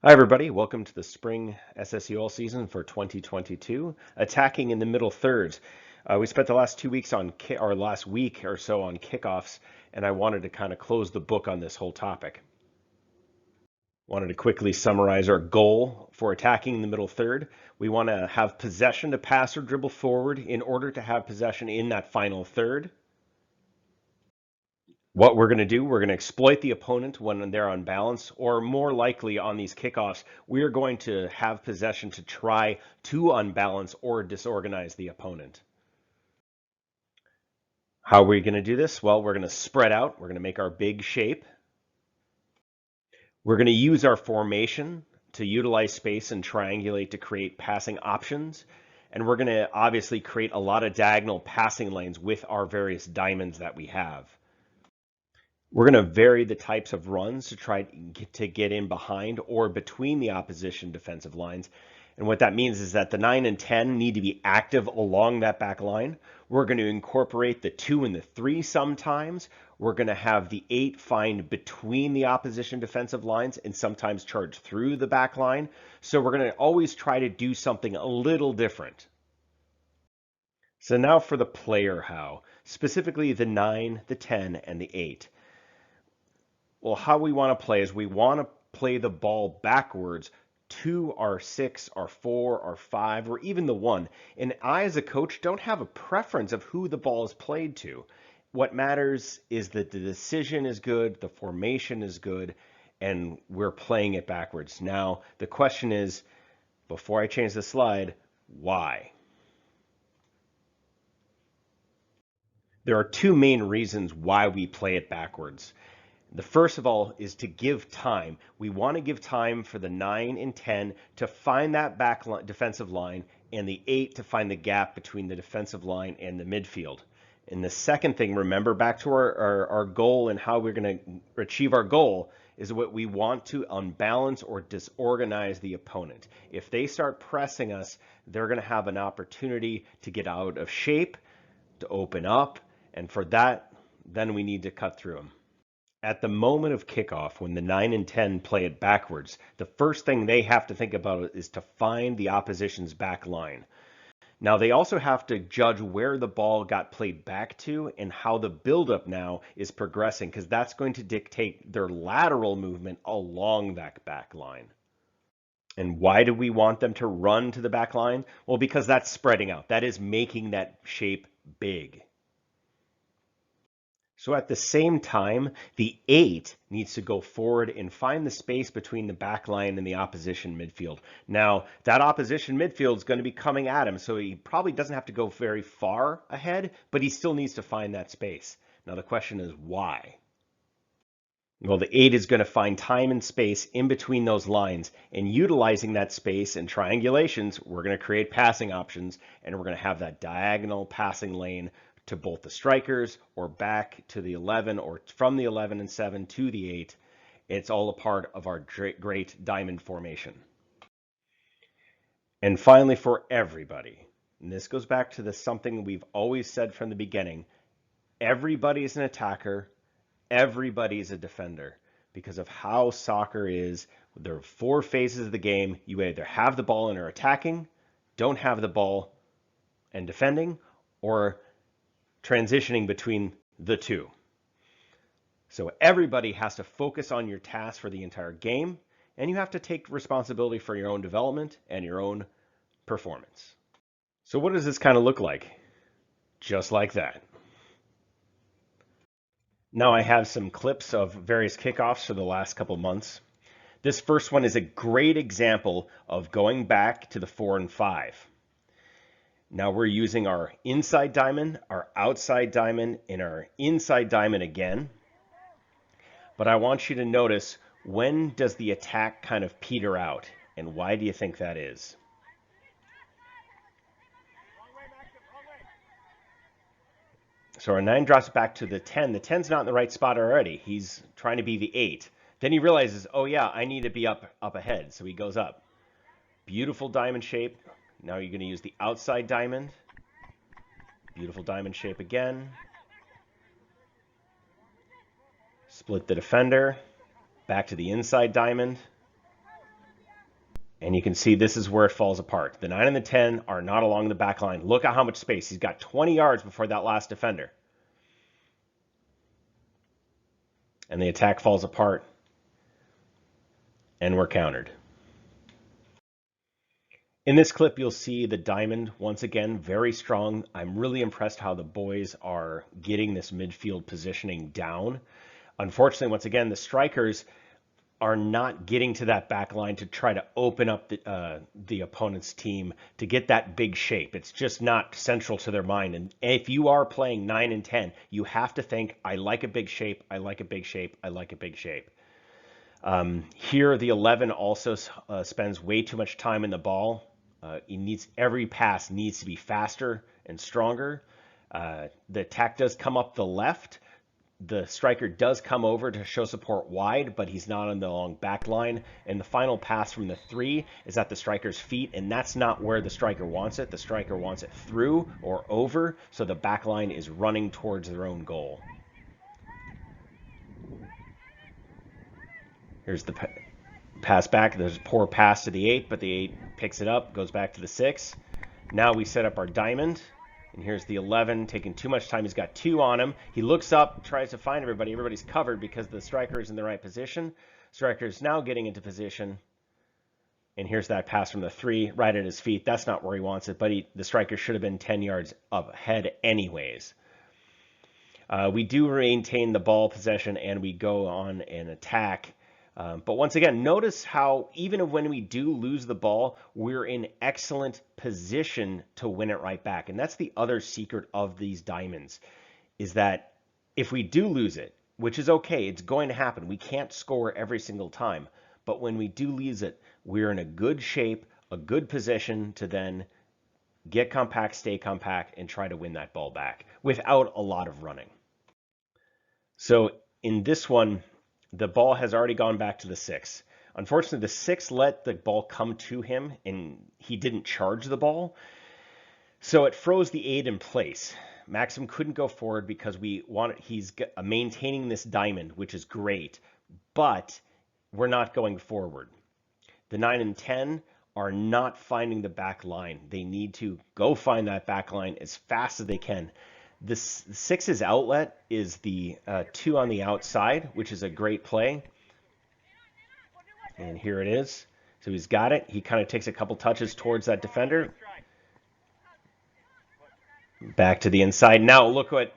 Hi, everybody. Welcome to the spring SSUL season for 2022, attacking in the middle thirds. We spent the last 2 weeks or last week or so on kickoffs, and I wanted to kind of close the book on this whole topic. Wanted to quickly summarize our goal for attacking the middle third. We want to have possession to pass or dribble forward in order to have possession in that final third. What we're going to do, we're going to exploit the opponent when they're on balance, or more likely on these kickoffs, we are going to have possession to try to unbalance or disorganize the opponent. How are we going to do this? Well, we're going to spread out. We're going to make our big shape. We're going to use our formation to utilize space and triangulate to create passing options. And we're going to obviously create a lot of diagonal passing lanes with our various diamonds that we have. We're going to vary the types of runs to try to get in behind or between the opposition defensive lines. And what that means is that the 9 and 10 need to be active along that back line. We're going to incorporate the 2 and the 3 sometimes. We're going to have the 8 find between the opposition defensive lines and sometimes charge through the back line. So we're going to always try to do something a little different. So now for the player how, specifically the 9, the 10, and the 8. Well, how we want to play is we want to play the ball backwards to our 6, our 4, our 5, or even the 1. And I, as a coach, don't have a preference of who the ball is played to. What matters is that the decision is good, the formation is good, and we're playing it backwards. Now, the question is, before I change the slide, why? There are two main reasons why we play it backwards. The first of all is to give time. We want to give time for the 9 and 10 to find that back defensive line and the 8 to find the gap between the defensive line and the midfield. And the second thing, remember back to our goal and how we're going to achieve our goal, is what we want to unbalance or disorganize the opponent. If they start pressing us, they're going to have an opportunity to get out of shape, to open up, and for that, then we need to cut through them. At the moment of kickoff, when the 9 and 10 play it backwards, the first thing they have to think about is to find the opposition's back line. Now, they also have to judge where the ball got played back to and how the buildup now is progressing, because that's going to dictate their lateral movement along that back line. And why do we want them to run to the back line? Well, because that's spreading out. That is making that shape big. So at the same time, the 8 needs to go forward and find the space between the back line and the opposition midfield. Now, that opposition midfield is going to be coming at him, so he probably doesn't have to go very far ahead, but he still needs to find that space. Now, the question is why? Well, the 8 is going to find time and space in between those lines, and utilizing that space and triangulations, we're going to create passing options, and we're going to have that diagonal passing lane to both the strikers or back to the 11 or from the 11 and 7 to the 8. It's all a part of our great diamond formation. And finally, for everybody, and this goes back to something we've always said from the beginning, everybody is an attacker, everybody is a defender. Because of how soccer is, there are 4 phases of the game. You either have the ball and are attacking, don't have the ball and defending, or transitioning between the two. So everybody has to focus on your task for the entire game, and you have to take responsibility for your own development and your own performance. So what does this kind of look like? Just like that. Now I have some clips of various kickoffs for the last couple months. This first one is a great example of going back to the 4 and 5. Now we're using our inside diamond, our outside diamond, and our inside diamond again. But I want you to notice, when does the attack kind of peter out? And why do you think that is? So our 9 drops back to the 10. The 10's not in the right spot already. He's trying to be the 8. Then he realizes, oh yeah, I need to be up ahead. So he goes up. Beautiful diamond shape. Now you're going to use the outside diamond. Beautiful diamond shape again. Split the defender. Back to the inside diamond. And you can see this is where it falls apart. The 9 and the 10 are not along the back line. Look at how much space. He's got 20 yards before that last defender. And the attack falls apart. And we're countered. In this clip, you'll see the diamond, once again, very strong. I'm really impressed how the boys are getting this midfield positioning down. Unfortunately, once again, the strikers are not getting to that back line to try to open up the opponent's team to get that big shape. It's just not central to their mind. And if you are playing 9 and 10, you have to think, I like a big shape, I like a big shape, I like a big shape. Here, the 11 also spends way too much time in the ball. Every pass needs to be faster and stronger. The attack does come up the left. The striker does come over to show support wide, but he's not on the long back line. And the final pass from the 3 is at the striker's feet, and that's not where the striker wants it. The striker wants it through or over, so the back line is running towards their own goal. Here's the pass back. There's a poor pass to the 8, but the 8 picks it up, goes back to the 6. Now we set up our diamond. And here's the 11 taking too much time. He's got 2 on him. He looks up, tries to find everybody. Everybody's covered because the striker is in the right position. Striker is now getting into position. And here's that pass from the 3 right at his feet. That's not where he wants it, but the striker should have been 10 yards up ahead anyways. We do maintain the ball possession and we go on an attack. But once again, notice how even when we do lose the ball, we're in excellent position to win it right back. And that's the other secret of these diamonds, is that if we do lose it, which is okay, it's going to happen. We can't score every single time. But when we do lose it, we're in a good shape, a good position to then get compact, stay compact, and try to win that ball back without a lot of running. So in this one, the ball has already gone back to the 6. Unfortunately, the 6 let the ball come to him, and he didn't charge the ball. So it froze the 8 in place. Maxim couldn't go forward because he's maintaining this diamond, which is great, but we're not going forward. The 9 and 10 are not finding the back line. They need to go find that back line as fast as they can. The 6's outlet is the 2 on the outside, which is a great play. And here it is. So he's got it. He kind of takes a couple touches towards that defender. Back to the inside. Now look what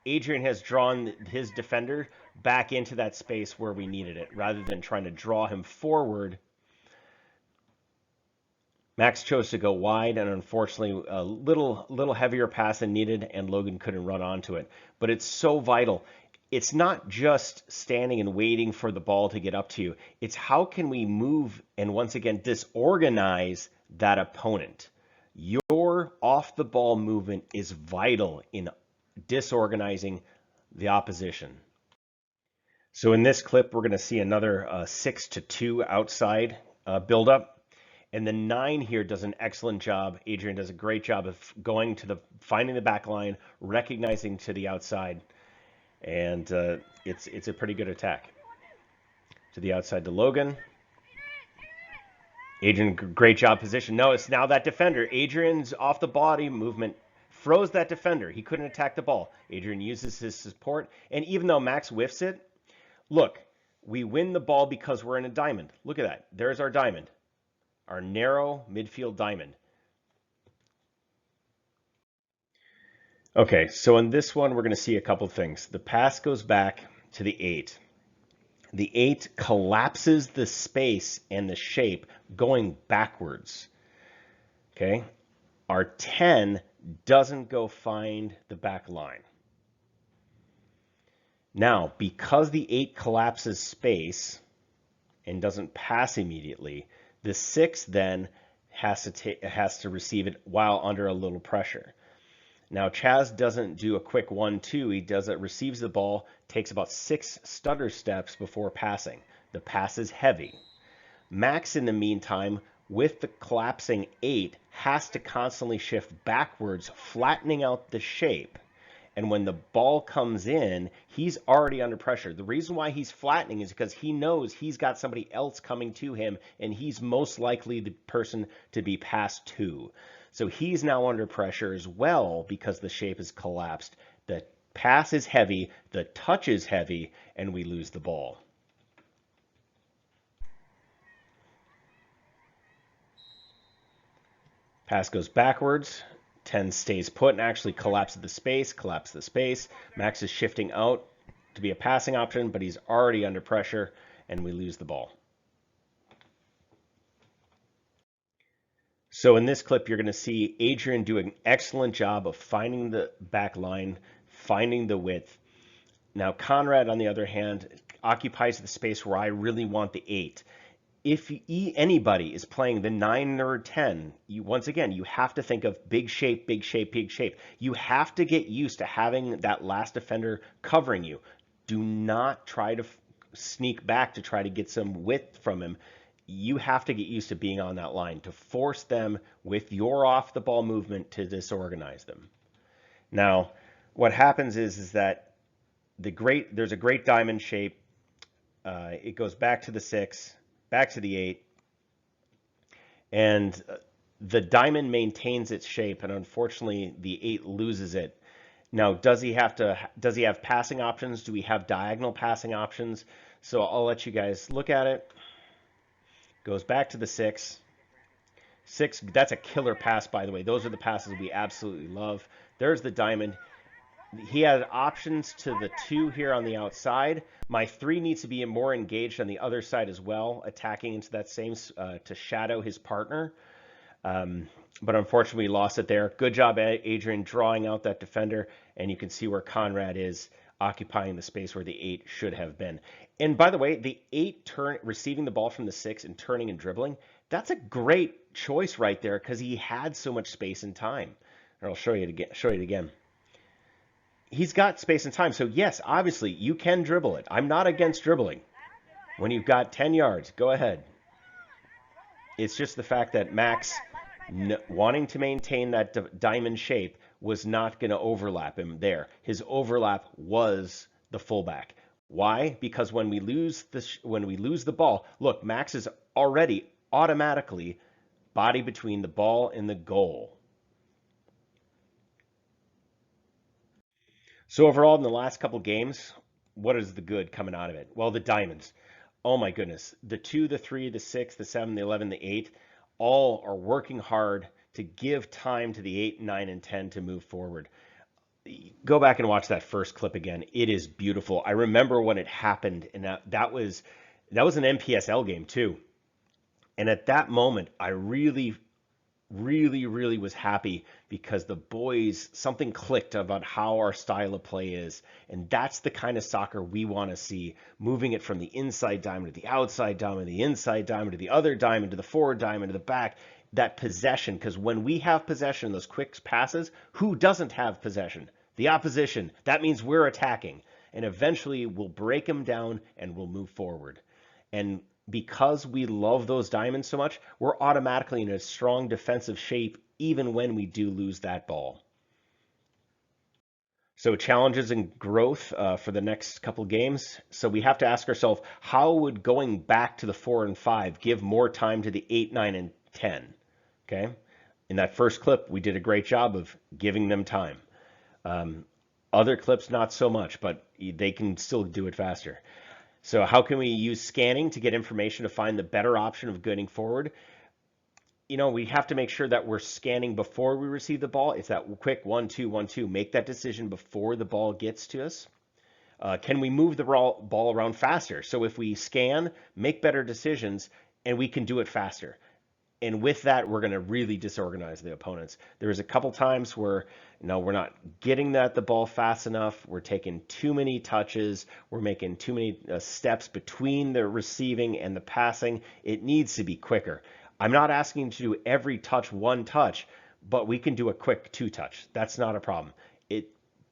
Adrian has drawn his defender back into that space where we needed it, rather than trying to draw him forward. Max chose to go wide, and unfortunately, a little heavier pass than needed, and Logan couldn't run onto it. But it's so vital. It's not just standing and waiting for the ball to get up to you. It's how can we move and once again disorganize that opponent. Your off-the-ball movement is vital in disorganizing the opposition. So in this clip, we're going to see another 6-2 outside build-up. And the 9 here does an excellent job. Adrian does a great job of going to finding the back line, recognizing to the outside, and it's a pretty good attack. To the outside to Logan. Adrian, great job position. No, it's now that defender. Adrian's off the body movement froze that defender. He couldn't attack the ball. Adrian uses his support, and even though Max whiffs it, look, we win the ball because we're in a diamond. Look at that. There's our diamond. Our narrow midfield diamond. Okay, so in this one, we're going to see a couple things. The pass goes back to the 8. The 8 collapses the space and the shape going backwards. Okay, our 10 doesn't go find the back line. Now, because the 8 collapses space and doesn't pass immediately, the 6 then has to receive it while under a little pressure. Now Chaz doesn't do a quick 1-2. He receives the ball, takes about 6 stutter steps before passing. The pass is heavy. Max, in the meantime, with the collapsing 8, has to constantly shift backwards, flattening out the shape. And when the ball comes in, he's already under pressure. The reason why he's flattening is because he knows he's got somebody else coming to him, and he's most likely the person to be passed to. So he's now under pressure as well because the shape is collapsed. The pass is heavy, the touch is heavy, and we lose the ball. Pass goes backwards. 10 stays put and actually collapses the space. Max is shifting out to be a passing option, but he's already under pressure, and we lose the ball. So in this clip, you're going to see Adrian do an excellent job of finding the back line, finding the width. Now, Conrad, on the other hand, occupies the space where I really want the 8. If anybody is playing the 9 or 10, once again, you have to think of big shape, big shape, big shape. You have to get used to having that last defender covering you. Do not try to sneak back to try to get some width from him. You have to get used to being on that line to force them with your off the ball movement to disorganize them. Now, what happens is that there's a great diamond shape. It goes back to the 6, back to the 8, and the diamond maintains its shape, and unfortunately the 8 loses it. Now, does he have passing options? Do we have diagonal passing options? So I'll let you guys look at it. Goes back to the 6. 6, that's a killer pass, by the way. Those are the passes we absolutely love. There's the diamond. He had options to the 2 here on the outside. My 3 needs to be more engaged on the other side as well, attacking into that same to shadow his partner. But unfortunately, we lost it there. Good job, Adrian, drawing out that defender. And you can see where Conrad is occupying the space where the 8 should have been. And by the way, the 8 receiving the ball from the 6 and turning and dribbling, that's a great choice right there because he had so much space and time. And I'll show you it again. He's got space and time. So yes, obviously you can dribble it. I'm not against dribbling. When you've got 10 yards, go ahead. It's just the fact that Max, wanting to maintain that diamond shape, was not going to overlap him there. His overlap was the fullback. Why? Because when we lose the ball, look, Max is already automatically body between the ball and the goal. So overall, in the last couple games, what is the good coming out of it? Well, the diamonds. Oh my goodness. The 2, the 3, the 6, the 7, the 11, the 8, all are working hard to give time to the 8, 9, and 10 to move forward. Go back and watch that first clip again. It is beautiful. I remember when it happened, and that was an NPSL game too. And at that moment, I really was happy because the boys, something clicked about how our style of play is. And that's the kind of soccer we want to see, moving it from the inside diamond to the outside diamond, the inside diamond to the other diamond, to the forward diamond, to the back. That possession, because when we have possession, those quick passes, who doesn't have possession? The opposition. That means we're attacking. And eventually we'll break them down and we'll move forward. And because we love those diamonds so much, we're automatically in a strong defensive shape even when we do lose that ball. So challenges and growth for the next couple games. So we have to ask ourselves, how would going back to the 4 and 5 give more time to the 8, 9, and 10? Okay. In that first clip, we did a great job of giving them time. Other clips, not so much, but they can still do it faster. So how can we use scanning to get information to find the better option of getting forward? You know, we have to make sure that we're scanning before we receive the ball. It's that quick 1, 2, 1, 2. Make that decision before the ball gets to us. Can we move the ball around faster? So if we scan, make better decisions, and we can do it faster. And with that, we're going to really disorganize the opponents. There's a couple times where, we're not getting the ball fast enough. We're taking too many touches. We're making too many steps between the receiving and the passing. It needs to be quicker. I'm not asking you to do every touch one touch, but we can do a quick 2 touch. That's not a problem.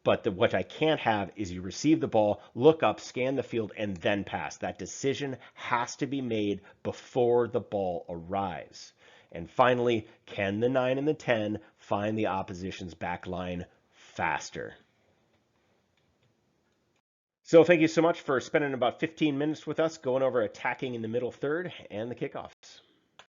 But what I can't have is you receive the ball, look up, scan the field, and then pass. That decision has to be made before the ball arrives. And finally, can the 9 and the 10 find the opposition's back line faster? So thank you so much for spending about 15 minutes with us going over attacking in the middle third and the kickoffs.